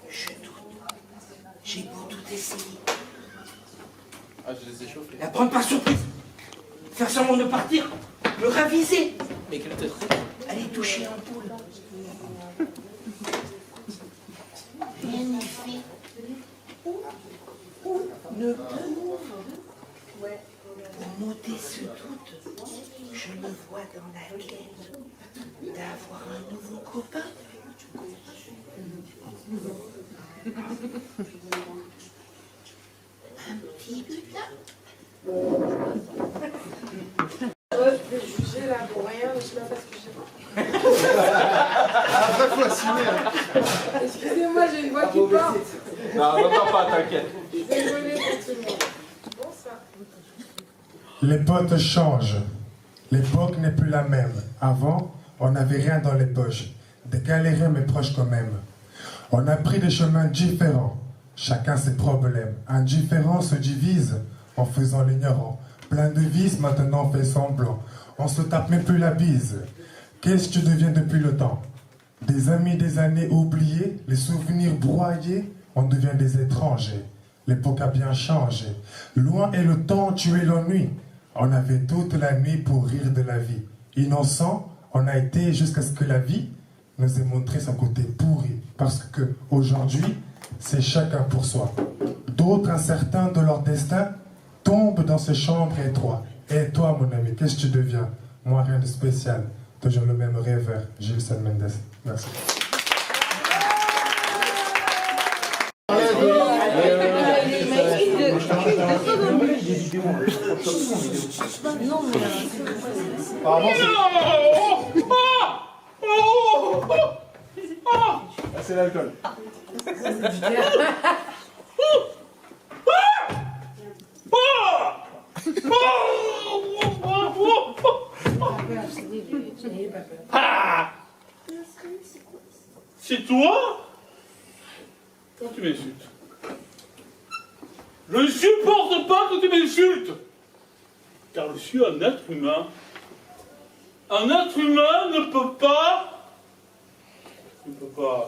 S9: je doute. J'ai beau tout essayer.
S4: Ah, je les ai chauffés.
S9: La prendre par surprise, faire semblant de partir, me raviser,
S4: Mais quelle tête.
S9: aller toucher l'ampoule. Rien n'y fait. Ou ne prouve. Pour m'ôter ce doute, je me vois dans la quête d'avoir un nouveau copain. Un petit butin.
S2: Je vais juger là pour rien, je sais pas ce que j'ai.
S3: Après, faut assumer. Hein.
S2: Excusez-moi, j'ai une voix qui porte.
S4: Non, n'entends pas, t'inquiète.
S2: Désolée pour tout le monde. Bonsoir.
S7: Les potes changent. L'époque n'est plus la même. Avant, on n'avait rien dans les poches. Des galériens mais proches quand même. On a pris des chemins différents. Chacun ses problèmes. Indifférent se divise en faisant l'ignorant. Plein de vices, maintenant on fait semblant. On se tape même plus la bise. Qu'est-ce que tu deviens depuis le temps? Des amis des années oubliées, les souvenirs broyés, on devient des étrangers. L'époque a bien changé. Loin est le temps, tuer l'ennui. On avait toute la nuit pour rire de la vie. Innocent, on a été jusqu'à ce que la vie nous ait montré son côté pourri. Parce que aujourd'hui, c'est chacun pour soi. D'autres, incertains de leur destin, tombent dans ces chambres étroites. Et toi, mon ami, qu'est-ce que tu deviens? Moi, rien de spécial. Toujours le même rêveur, Gilson Mendes. Merci.
S4: C'est l'alcool.
S8: C'est toi? Quand tu m'insultes. Je ne supporte pas que tu m'insultes. Car je suis un être humain. Un être humain ne peut pas... Ne peut pas...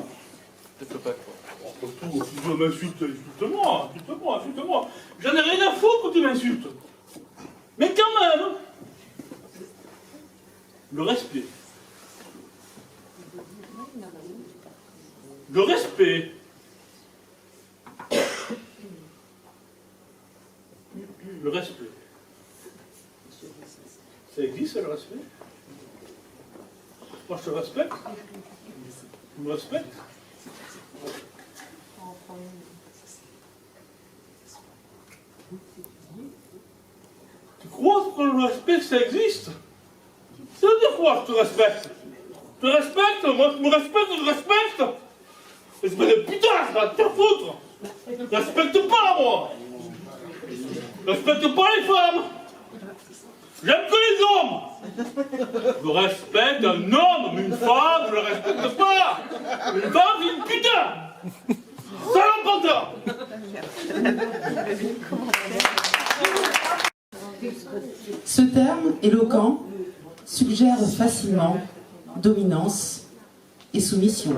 S4: Ne peut pas quoi.
S8: Après tout, si tu veux m'insulter, insulte-moi, insulte-moi, insulte-moi. J'en ai rien à foutre que tu m'insultes. Mais quand même, le respect. Le respect. Le respect. Ça existe le respect? Moi je te respecte. Tu me respectes? Tu crois que le respect ça existe? Ça veut dire quoi je te respecte? Je te respecte? Moi je me respecte, je te respecte? Espèce de putain, ça va te faire foutre! Je respecte pas moi! Je respecte pas les femmes! J'aime que les hommes! Je respecte un homme, mais une femme, je le respecte pas! Une femme, c'est une putain! Salopata!
S11: Ce terme éloquent suggère facilement dominance et soumission.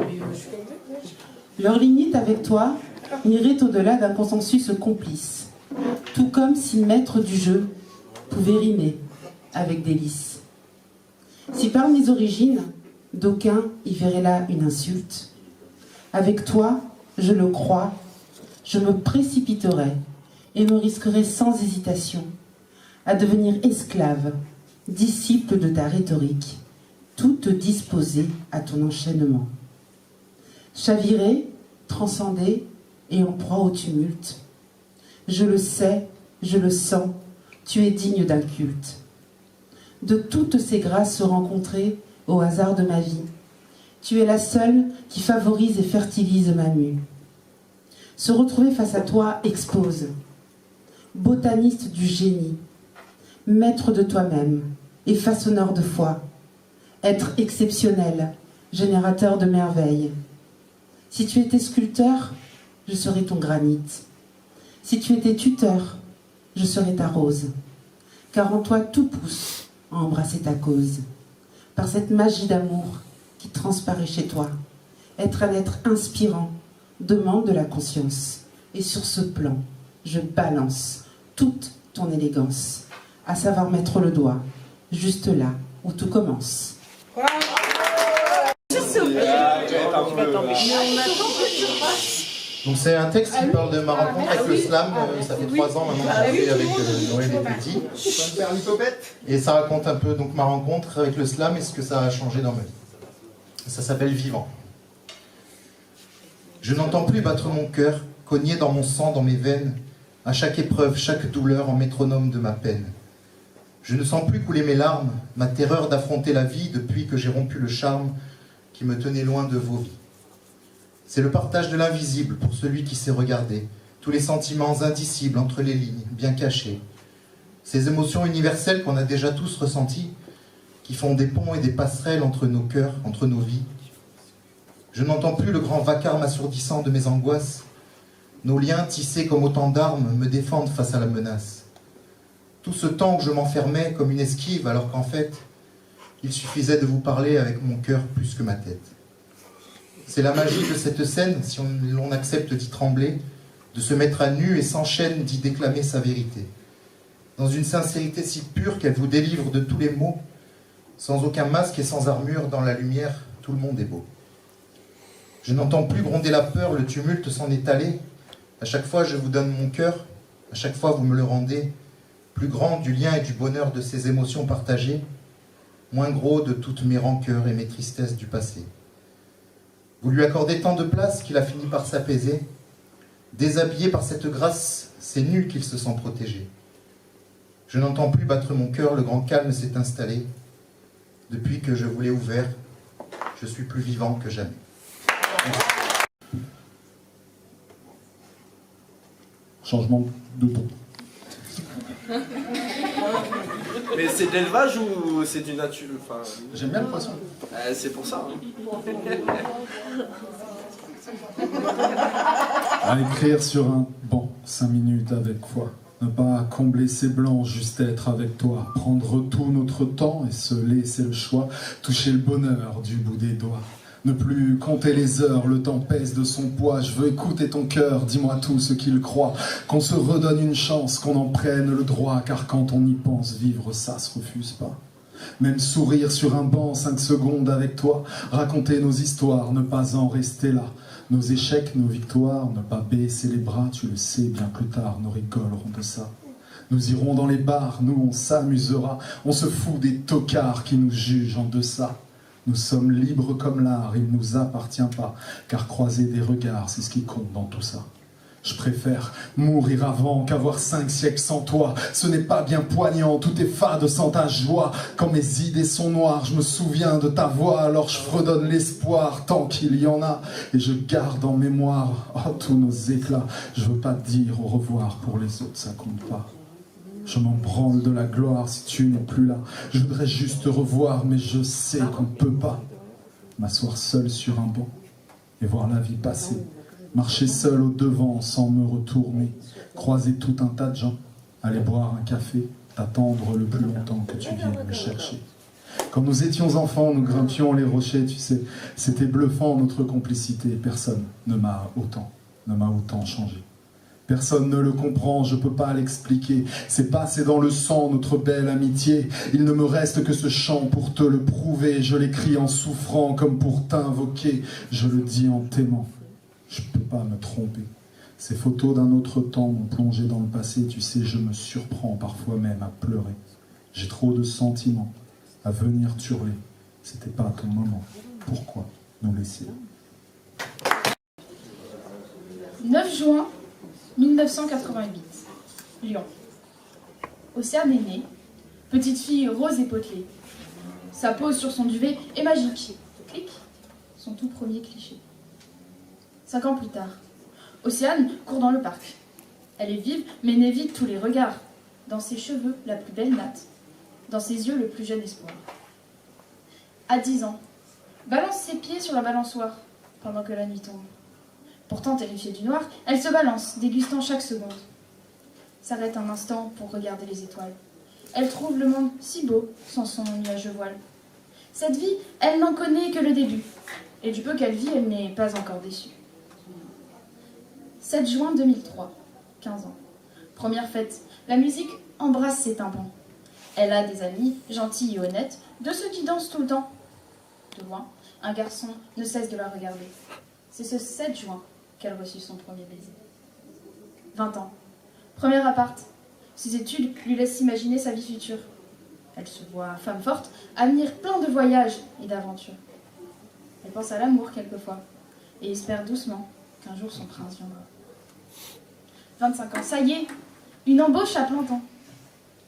S11: Leur limite avec toi irait au-delà d'un consensus complice, tout comme si le maître du jeu pouvait rimer avec délice. Si par mes origines, d'aucuns y verraient là une insulte, avec toi, je le crois, je me précipiterai et me risquerai sans hésitation à devenir esclave, disciple de ta rhétorique, toute disposée à ton enchaînement. Chaviré, transcendé et en proie au tumulte. Je le sais, je le sens, tu es digne d'un culte. De toutes ces grâces rencontrées au hasard de ma vie, Tu es la seule qui favorise et fertilise ma mue. Se retrouver face à toi expose. Botaniste du génie, maître de toi-même et façonneur de foi. Être exceptionnel, générateur de merveilles. Si tu étais sculpteur, je serais ton granit. Si tu étais tuteur, je serais ta rose. Car en toi tout pousse à embrasser ta cause. Par cette magie d'amour qui transparaît chez toi. Être un être inspirant demande de la conscience. Et sur ce plan, je balance toute ton élégance, à savoir mettre le doigt, juste là où tout commence.
S5: Donc c'est un texte qui parle de ma rencontre avec le slam. Ça fait 3 ans maintenant que je fais avec Noël et Petit. Et ça raconte un peu donc ma rencontre avec le slam et ce que ça a changé dans ma vie. Ça s'appelle Vivant. Je n'entends plus battre mon cœur, cogner dans mon sang, dans mes veines, à chaque épreuve, chaque douleur en métronome de ma peine. Je ne sens plus couler mes larmes, ma terreur d'affronter la vie depuis que j'ai rompu le charme qui me tenait loin de vos vies. C'est le partage de l'invisible pour celui qui sait regarder, tous les sentiments indicibles entre les lignes, bien cachés. Ces émotions universelles qu'on a déjà tous ressenties, qui font des ponts et des passerelles entre nos cœurs, entre nos vies. Je n'entends plus le grand vacarme assourdissant de mes angoisses. Nos liens, tissés comme autant d'armes, me défendent face à la menace. Tout ce temps que je m'enfermais comme une esquive, alors qu'en fait, il suffisait de vous parler avec mon cœur plus que ma tête. C'est la magie de cette scène, si l'on accepte d'y trembler, de se mettre à nu et sans chaîne d'y déclamer sa vérité. Dans une sincérité si pure qu'elle vous délivre de tous les maux, sans aucun masque et sans armure, dans la lumière, tout le monde est beau. Je n'entends plus gronder la peur, le tumulte s'en est allé. À chaque fois, je vous donne mon cœur. À chaque fois, vous me le rendez. Plus grand du lien et du bonheur de ces émotions partagées. Moins gros de toutes mes rancœurs et mes tristesses du passé. Vous lui accordez tant de place qu'il a fini par s'apaiser. Déshabillé par cette grâce, c'est nu qu'il se sent protégé. Je n'entends plus battre mon cœur, le grand calme s'est installé. Depuis que je vous l'ai ouvert, je suis plus vivant que jamais.
S3: Changement de ton.
S4: Mais c'est de l'élevage ou c'est du nature? Enfin...
S3: J'aime bien le poisson.
S4: C'est pour ça.
S12: À écrire sur un banc, 5 minutes avec foi. Ne pas combler ses blancs, juste être avec toi. Prendre tout notre temps et se laisser le choix. Toucher le bonheur du bout des doigts. Ne plus compter les heures, le temps pèse de son poids. Je veux écouter ton cœur, dis-moi tout ce qu'il croit. Qu'on se redonne une chance, qu'on en prenne le droit. Car quand on y pense, vivre ça se refuse pas. Même sourire sur un banc, 5 secondes avec toi. Raconter nos histoires, ne pas en rester là. Nos échecs, nos victoires, ne pas baisser les bras. Tu le sais, bien plus tard, nous rigolerons de ça. Nous irons dans les bars, nous on s'amusera. On se fout des tocards qui nous jugent en deçà. Nous sommes libres comme l'art, il ne nous appartient pas, car croiser des regards, c'est ce qui compte dans tout ça. Je préfère mourir avant qu'avoir 5 siècles sans toi. Ce n'est pas bien poignant, tout est fade sans ta joie. Quand mes idées sont noires, je me souviens de ta voix, alors je redonne l'espoir tant qu'il y en a. Et je garde en mémoire tous nos éclats. Je veux pas te dire au revoir, pour les autres ça compte pas. Je m'en branle de la gloire si tu n'es plus là. Je voudrais juste te revoir, mais je sais qu'on ne peut pas. M'asseoir seul sur un banc et voir la vie passer. Marcher seul au devant sans me retourner. Croiser tout un tas de gens. Aller boire un café. T'attendre le plus longtemps que tu viennes me chercher. Quand nous étions enfants, nous grimpions les rochers, tu sais. C'était bluffant notre complicité. Personne ne m'a autant changé. Personne ne le comprend, je peux pas l'expliquer. C'est passé dans le sang, notre belle amitié. Il ne me reste que ce chant pour te le prouver. Je l'écris en souffrant comme pour t'invoquer. Je le dis en t'aimant. Je peux pas me tromper. Ces photos d'un autre temps m'ont plongé dans le passé. Tu sais, je me surprends parfois même à pleurer. J'ai trop de sentiments à venir t'hurler. C'était pas ton moment. Pourquoi nous laisser?
S10: 9 juin 1988, Lyon. Océane est née, petite fille rose et potelée. Sa pose sur son duvet est magique. Clic. son tout premier cliché. 5 ans plus tard, Océane court dans le parc. Elle est vive, mais n'évite tous les regards. Dans ses cheveux, la plus belle natte. Dans ses yeux, le plus jeune espoir. À 10 ans, balance ses pieds sur la balançoire pendant que la nuit tombe. Pourtant terrifiée du noir, elle se balance, dégustant chaque seconde. S'arrête un instant pour regarder les étoiles. Elle trouve le monde si beau sans son nuage voile. Cette vie, elle n'en connaît que le début. Et du peu qu'elle vit, elle n'est pas encore déçue. 7 juin 2003, 15 ans. Première fête, la musique embrasse ses tympans. Elle a des amis, gentils et honnêtes, de ceux qui dansent tout le temps. De loin, un garçon ne cesse de la regarder. C'est ce 7 juin qu'elle reçut son premier baiser. 20 ans. Premier appart. Ses études lui laissent imaginer sa vie future. Elle se voit femme forte, avenir plein de voyages et d'aventures. Elle pense à l'amour quelquefois et espère doucement qu'un jour son prince viendra. 25 ans, ça y est, une embauche à plein temps.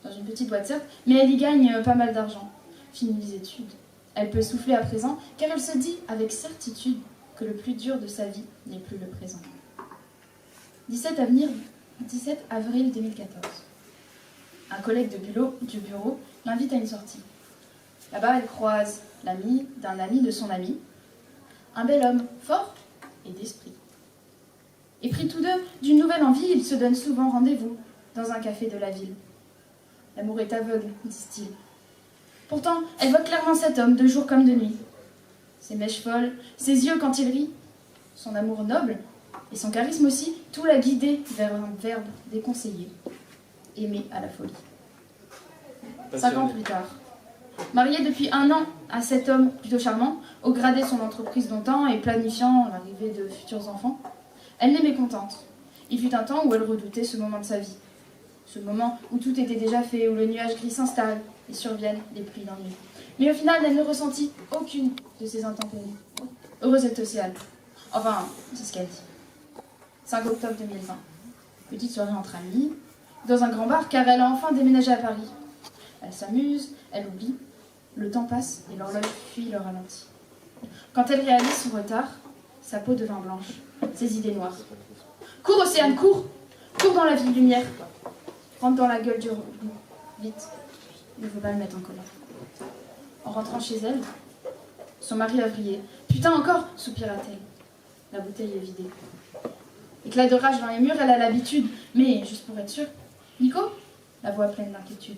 S10: Dans une petite boîte certes, mais elle y gagne pas mal d'argent. Fini les études. Elle peut souffler à présent car elle se dit avec certitude que le plus dur de sa vie n'est plus le présent. 17 avril 2014. Un collègue du bureau l'invite à une sortie. Là-bas, elle croise l'ami d'un ami de son ami, un bel homme fort et d'esprit. Et pris tous deux d'une nouvelle envie, ils se donnent souvent rendez-vous dans un café de la ville. L'amour est aveugle, disent-ils. Pourtant, elle voit clairement cet homme de jour comme de nuit. Ses mèches folles, ses yeux quand il rit, son amour noble et son charisme aussi, tout l'a guidé vers un verbe déconseillé, aimer à la folie. 5 ans plus tard, mariée depuis 1 an à cet homme plutôt charmant, au gradé son entreprise longtemps et planifiant l'arrivée de futurs enfants, elle n'est mécontente. Il fut un temps où elle redoutait ce moment de sa vie. Ce moment où tout était déjà fait, où le nuage gris s'installe et surviennent les pluies d'ennui. Mais au final, elle ne ressentit aucune de ces intempéries. Heureuse est Océane. Enfin, c'est ce qu'elle dit. 5 octobre 2020. Petite soirée entre amis, dans un grand bar, car elle a enfin déménagé à Paris. Elle s'amuse, elle oublie. Le temps passe et l'horloge fuit le ralenti. Quand elle réalise son retard, sa peau devint blanche, ses idées noires. Cours, Océane, cours! Cours dans la ville lumière. Rentre dans la gueule du loup. Vite. Il ne faut pas le mettre en colère. En rentrant chez elle, son mari a brillé. Putain encore, soupira-t-elle. La bouteille est vidée. Éclat de rage dans les murs, elle a l'habitude. Mais, juste pour être sûre, Nico? La voix pleine d'inquiétude.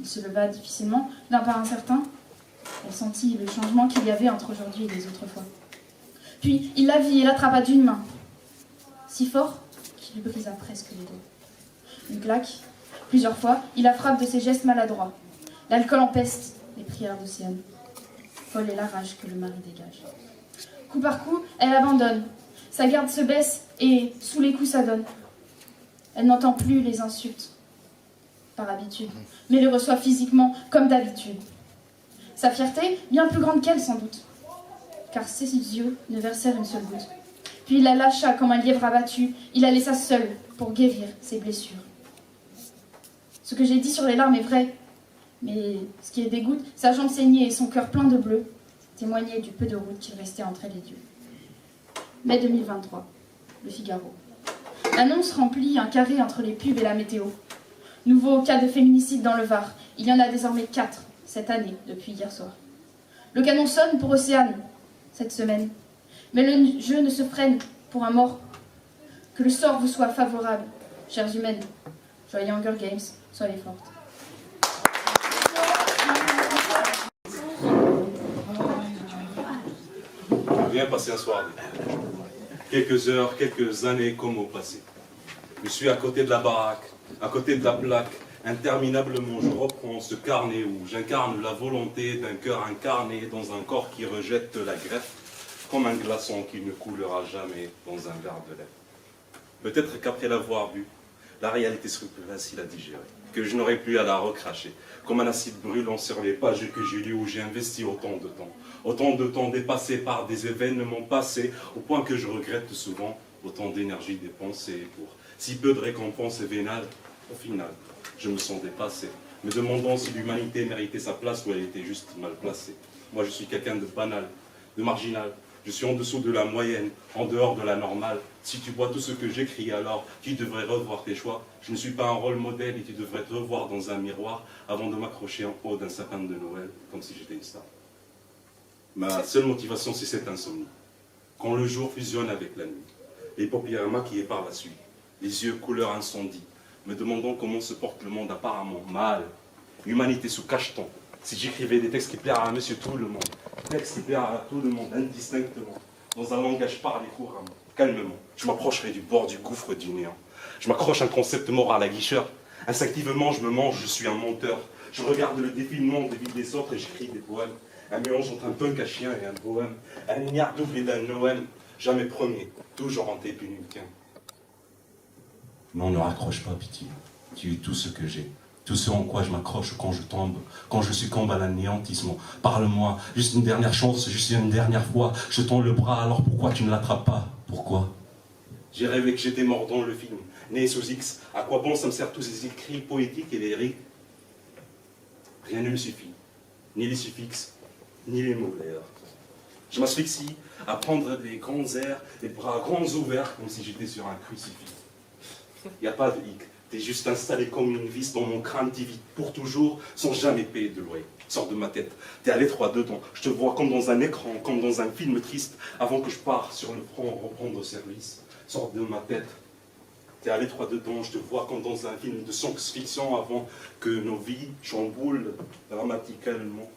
S10: Il se leva difficilement, d'un pas incertain. Elle sentit le changement qu'il y avait entre aujourd'hui et les autres fois. Puis, il la vit et l'attrapa d'une main. Si fort qu'il lui brisa presque les doigts. Une claque. Plusieurs fois, il la frappe de ses gestes maladroits. L'alcool empeste les prières d'Océane. Folle est la rage que le mari dégage. Coup par coup, elle abandonne. Sa garde se baisse et, sous les coups, ça donne. Elle n'entend plus les insultes, par habitude, mais les reçoit physiquement, comme d'habitude. Sa fierté, bien plus grande qu'elle, sans doute, car ses yeux ne versèrent une seule goutte. Puis il la lâcha comme un lièvre abattu. Il la laissa seule pour guérir ses blessures. Ce que j'ai dit sur les larmes est vrai, mais ce qui les dégoûte, sa jambe saignée et son cœur plein de bleu témoignaient du peu de route qu'il restait entre elle et Dieu. Mai 2023, Le Figaro. L'annonce remplit un carré entre les pubs et la météo. Nouveau cas de féminicide dans le Var. Il y en a désormais 4 cette année, depuis hier soir. Le canon sonne pour Océane cette semaine. Mais le jeu ne se freine pour un mort. Que le sort vous soit favorable, chères humaines. Joyeux Hunger Games, soyez fortes.
S6: Bien passé un soir. Quelques heures, quelques années comme au passé. Je suis à côté de la baraque, à côté de la plaque. Interminablement, je reprends ce carnet où j'incarne la volonté d'un cœur incarné dans un corps qui rejette la greffe, comme un glaçon qui ne coulera jamais dans un verre de lait. Peut-être qu'après l'avoir bu, la réalité serait plus facile à digérer, que je n'aurais plus à la recracher, comme un acide brûlant sur les pages que j'ai lues où j'ai investi autant de temps dépassé par des événements passés, au point que je regrette souvent autant d'énergie dépensée pour si peu de récompenses vénales. Au final, je me sens dépassé, me demandant si l'humanité méritait sa place ou elle était juste mal placée. Moi, je suis quelqu'un de banal, de marginal. Je suis en dessous de la moyenne, en dehors de la normale. Si tu vois tout ce que j'écris, alors tu devrais revoir tes choix. Je ne suis pas un rôle modèle et tu devrais te revoir dans un miroir avant de m'accrocher en haut d'un sapin de Noël, comme si j'étais une star. Ma seule motivation, c'est cette insomnie. Quand le jour fusionne avec la nuit, les paupières maquillées par la suie, les yeux couleur incendie, me demandant comment se porte le monde apparemment mal. L'humanité sous cacheton. Si j'écrivais des textes qui plairaient à monsieur tout le monde, textes qui plairaient à tout le monde, indistinctement, dans un langage parlé couramment, calmement, je m'approcherai du bord du gouffre du néant. Je m'accroche à un concept moral aguicheur. Instinctivement, je me mange, je suis un menteur. Je regarde le défilement des vies des autres et j'écris des poèmes. Un mélange entre un punk à chien et un bohème. Un ignare doublé d'un Noël. Jamais premier, toujours hanté plus nul qu'un. Non, ne raccroche pas, pitié. Tu es tout ce que j'ai. Tout ce en quoi je m'accroche quand je tombe, quand je succombe à l'anéantissement. Parle-moi, juste une dernière chance, juste une dernière fois. Je tends le bras, alors pourquoi tu ne l'attrapes pas? Pourquoi? J'ai rêvé que j'étais mort dans le film, né sous X. À quoi bon ça me sert tous ces écrits poétiques et lyriques? Rien ne me suffit, ni les suffixes, ni les mots d'ailleurs. Je m'asphyxie à prendre des grands airs, des bras grands ouverts, comme si j'étais sur un crucifix. Il n'y a pas de hic. T'es juste installé comme une vis dans mon crâne divide pour toujours, sans jamais payer de loyer. Sors de ma tête, t'es à l'étroit dedans. Je te vois comme dans un écran, comme dans un film triste, avant que je parte sur le front reprendre service. Sors de ma tête, t'es à l'étroit dedans. Je te vois comme dans un film de science-fiction, avant que nos vies chamboulent dramatiquement.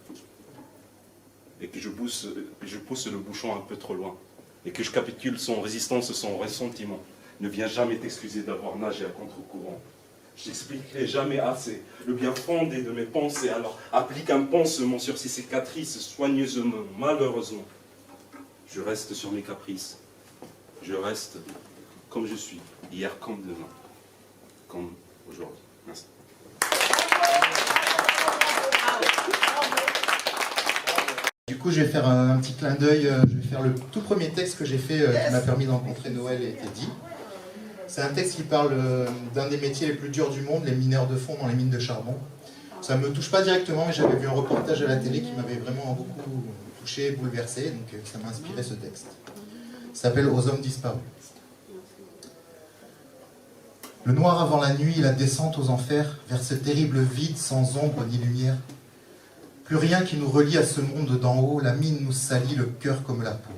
S6: Et que je pousse le bouchon un peu trop loin. Et que je capitule sans résistance, sans ressentiment. Ne viens jamais t'excuser d'avoir nagé à contre-courant. Je t'expliquerai jamais assez le bien fondé de mes pensées, alors applique un pansement sur ces cicatrices soigneusement, malheureusement. Je reste sur mes caprices. Je reste comme je suis, hier comme demain, comme aujourd'hui. Merci.
S5: Du coup, je vais faire un petit clin d'œil, je vais faire le tout premier texte que j'ai fait qui m'a permis de rencontrer Noël et Teddy. C'est un texte qui parle d'un des métiers les plus durs du monde, les mineurs de fond dans les mines de charbon. Ça ne me touche pas directement, mais j'avais vu un reportage à la télé qui m'avait vraiment beaucoup touché, bouleversé, donc ça m'a inspiré ce texte. Ça s'appelle « Aux hommes disparus ». Le noir avant la nuit, la descente aux enfers, vers ce terrible vide sans ombre ni lumière. Plus rien qui nous relie à ce monde d'en haut, la mine nous salit le cœur comme la peau.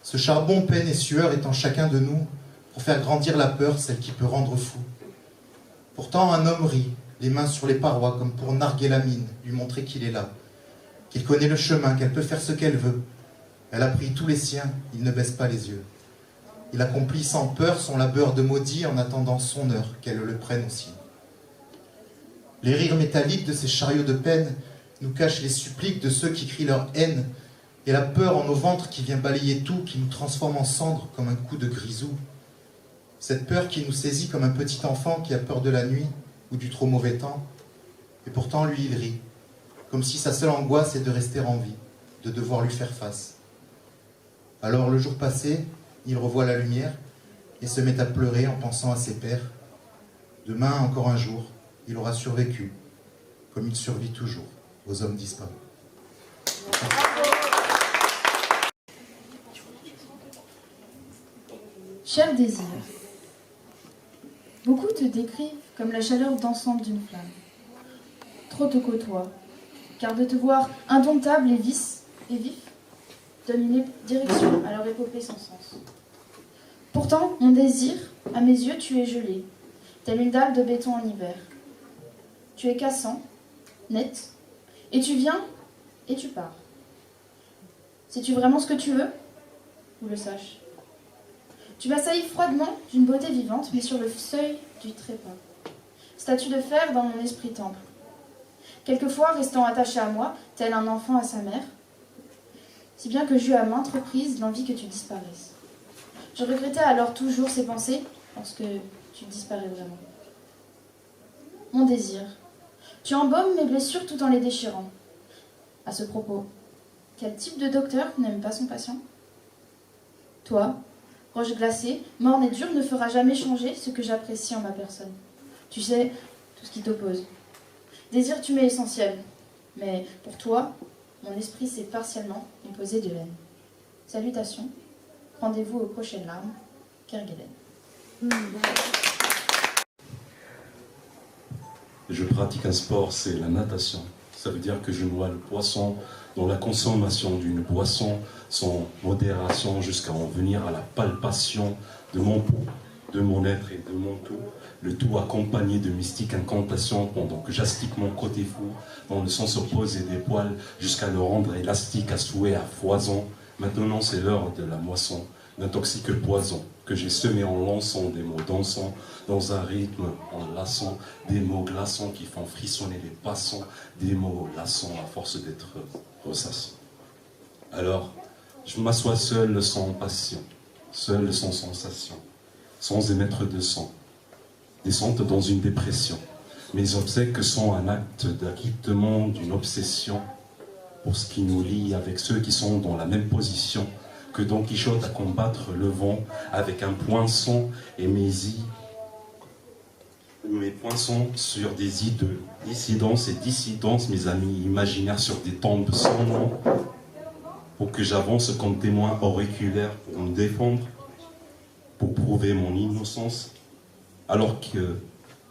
S5: Ce charbon, peine et sueur est en chacun de nous, pour faire grandir la peur, celle qui peut rendre fou. Pourtant, un homme rit, les mains sur les parois, comme pour narguer la mine, lui montrer qu'il est là, qu'il connaît le chemin, qu'elle peut faire ce qu'elle veut. Elle a pris tous les siens, il ne baisse pas les yeux. Il accomplit sans peur son labeur de maudit en attendant son heure, qu'elle le prenne aussi. Les rires métalliques de ces chariots de peine nous cachent les suppliques de ceux qui crient leur haine, et la peur en nos ventres qui vient balayer tout, qui nous transforme en cendres comme un coup de grisou. Cette peur qui nous saisit comme un petit enfant qui a peur de la nuit ou du trop mauvais temps. Et pourtant, lui, il rit, comme si sa seule angoisse est de rester en vie, de devoir lui faire face. Alors, le jour passé, il revoit la lumière et se met à pleurer en pensant à ses pères. Demain, encore un jour, il aura survécu, comme il survit toujours, aux hommes disparus.
S10: Cher désir, beaucoup te décrivent comme la chaleur dansante d'une flamme. Trop te côtoient, car de te voir indomptable et vif donne une direction à leur épopée sans sens. Pourtant, mon désir, à mes yeux, tu es gelé, telle une dalle de béton en hiver. Tu es cassant, net, et tu viens et tu pars. Sais-tu vraiment ce que tu veux? Ou le sache. Tu m'assaillis froidement d'une beauté vivante, mais sur le seuil du trépas. Statue de fer dans mon esprit temple. Quelquefois, restant attaché à moi, tel un enfant à sa mère, si bien que j'eus à maintes reprises l'envie que tu disparaisses. Je regrettais alors toujours ces pensées, lorsque tu disparais vraiment. Mon désir, tu embaumes mes blessures tout en les déchirant. À ce propos, quel type de docteur n'aime pas son patient? Toi, roche glacée, morne et dure, ne fera jamais changer ce que j'apprécie en ma personne. Tu sais, tout ce qui t'oppose. Désir, tu m'es essentiel. Mais pour toi, mon esprit s'est partiellement imposé de laine. Salutations, rendez-vous aux prochaines larmes, Kerguelen.
S6: Je pratique un sport, c'est la natation. Ça veut dire que je noie le poisson dans la consommation d'une boisson sans modération jusqu'à en venir à la palpation de mon peau, de mon être et de mon tout. Le tout accompagné de mystiques incantations pendant que j'astique mon côté fou dans le sens opposé des poils jusqu'à le rendre élastique à souhait à foison. Maintenant c'est l'heure de la moisson d'un toxique poison que j'ai semé en lançant des mots dansants dans un rythme enlaçant, des mots glaçants qui font frissonner les passants, des mots lassants à force d'être ressassants. Alors, je m'assois seul sans passion, seul sans sensation, sans émettre de sang, descente dans une dépression. Mes obsèques sont un acte d'acquittement d'une obsession pour ce qui nous lie avec ceux qui sont dans la même position que Don Quichotte à combattre le vent avec un poinçon et mes poinçons sur des îles de dissidence et dissidence, mes amis imaginaires sur des tombes sans nom, pour que j'avance comme témoin auriculaire pour me défendre, pour prouver mon innocence, alors que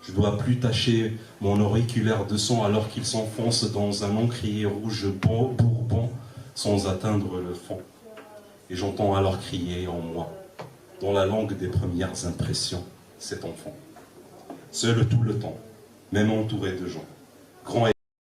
S6: je dois plus tacher mon auriculaire de sang alors qu'il s'enfonce dans un encrier rouge bourbon sans atteindre le fond. Et j'entends alors crier en moi, dans la langue des premières impressions, cet enfant. Seul tout le temps, même entouré de gens, grands et